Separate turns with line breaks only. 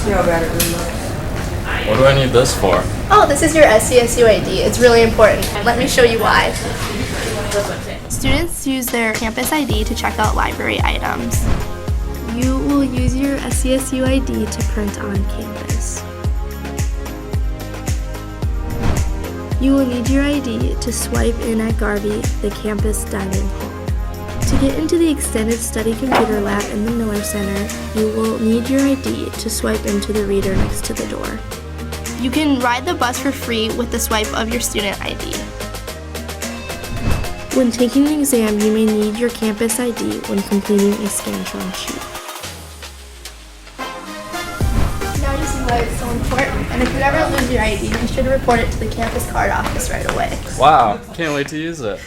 See how bad it really looks.
What do I need this for?
Oh, this is your SCSU ID. It's really important. Let me show you why. Students use their campus ID to check out library items. You will use your SCSU ID to print on campus. You will need your ID to swipe in at Garvey, the campus dining hall. To get into the extended study computer lab in the Miller Center, you will need your ID to swipe into the reader next to the door. You can ride the bus for free with the swipe of your student ID. When taking an exam, you may need your campus ID when completing a Scantron sheet. Now you see why it's so important, and if you ever lose your ID, be sure to report it to the campus card office right away.
Wow, can't wait to use it.